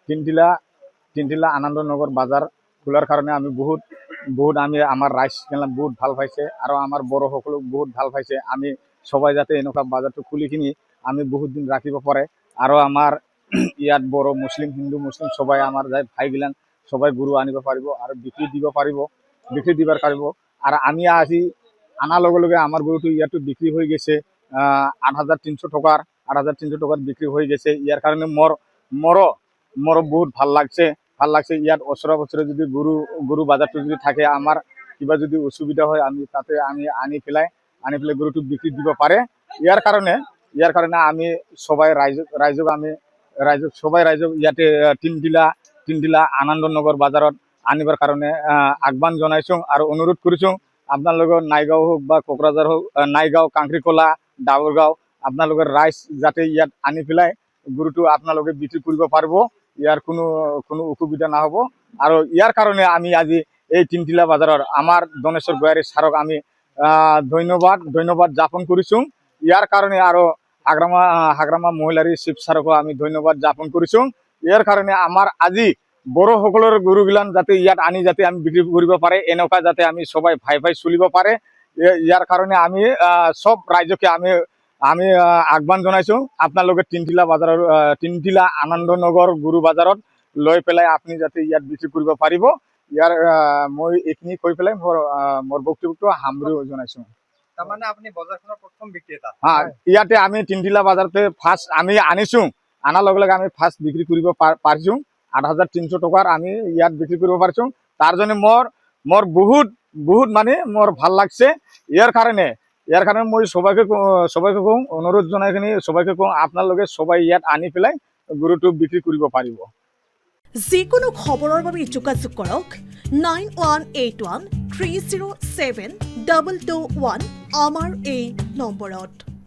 তিনটিলা তিনটিলা আনন্দনগর বাজার খোলার কারণে আমি বহুত বহুত আমি আমার রাইজ গেলাম বহুত ভাল পাইছে আৰু আমাৰ বড় সকলো বহুত ভাল পাইছে। আমি সবাই যাতে এনেকুৱা বাজাৰটো খুলি কিনি আমি বহুত দিন ৰাখিব পাৰে আৰু আমার ইয়াত বড় মুসলিম হিন্দু মুসলিম সবাই আমার যাই ভাই গিলান সবাই গরু আনিব পারিব আর বিক্রি দিব পারিব বিক্রি দিবার পারিব। আর আমি আজি আনার লগে লগে আমার গরুটো ইয়াতো বিক্রি হয়ে গেছে ৮,৩০০ টাকার ৮,৩০০ টাকার বিক্রি হয়ে গেছে। ইয়ার কারণে মোর বহুত ভাল লাগছে ইয়াত ওচরে বছরে যদি গরু বাজারটো যদি থাকে আমার কিবা যদি অসুবিধা হয় আমি তাতে আমি আনি পেলাই গরুটো বিক্রি দিব পারে। ইয়ার কারণে আমি সবাই রাইজক আমি রাইজক ইয়াতে তিনটিলা আনন্দনগর বাজারত আনিবার কারণে আহ্বান জনাইছো আর অনুরোধ কৰিছো। আপোনালোকৰ নাইগাঁও হোক বা কোকৰাঝাৰ হোক নাইগাঁও কাংক্ৰিকলা ডাবৰগাঁও আপোনালোকৰ ৰাইজ যাতে ইয়াত আনি পেলাই গৰুটো আপোনালোকে বিক্ৰি কৰিব পাৰিব। ইয়াৰ কোনো অসুবিধা না হব। আৰু ইয়াৰ কাৰণে আমি আজি এই তিনটিলা বাজাৰেৰ আমাৰ দনেশ্বৰ গোয়াৰী ছাৰক আমি ধন্যবাদ জ্ঞাপন কৰিছো। ইয়াৰ কাৰণে আৰু হাগ্ৰামা মহিলাৰী শিৱ ছাৰকো আমি ধন্যবাদ জ্ঞাপন কৰিছো। ইয়াৰ কাৰণে আমাৰ আজি বড় সকলেৰ গৰুগিলান যাতে ইয়াত আনি যাতে আমি বিক্ৰি কৰিব পাৰে এনেকুৱা যাতে আমি সবাই ভাই চলিব পাৰে। ইয়ার কারণে আমি সব রাইজকে আমি আহ্বান জনাইছো আপোনালোকে তিনটিলা আনন্দনগর গরু বাজারত লৈ পেলাই আপনি যাতে ইয়াত বিক্রি কৰিব পাৰিব। ইয়াৰ মই এইখিনি কৈ পেলাই মোৰ বক্তব্য সামৰি জনাইছো। তাৰমানে আপুনি বজাৰখনৰ প্ৰথম বিক্ৰেতা। ইয়াতে আমি তিনটিলা বাজাৰতে ফাৰ্স্ট আমি আনিছো আনাৰ লগে লগে আমি ফাৰ্স্ট বিক্ৰি কৰিব পাৰিছো ৮,৩০০ টাকাৰ আমি ইয়াত বিক্ৰি কৰিব পাৰিছো। তার জন্য মোর বহুত মানে মোর ভাল লাগছে। ইয়ার কারণে মই সবাইকে কওঁ অনুরোধ জনাই কিনি সবাইকে কওঁ আপোনালোকে সবাই ইয়াত আনি পেলাই গরুটো বিক্রি কৰিব পাৰিব। যিকোনো খবৰৰ বাবে যোগাযোগ কৰক 9181 307 221 আমাৰ এই নম্বৰত।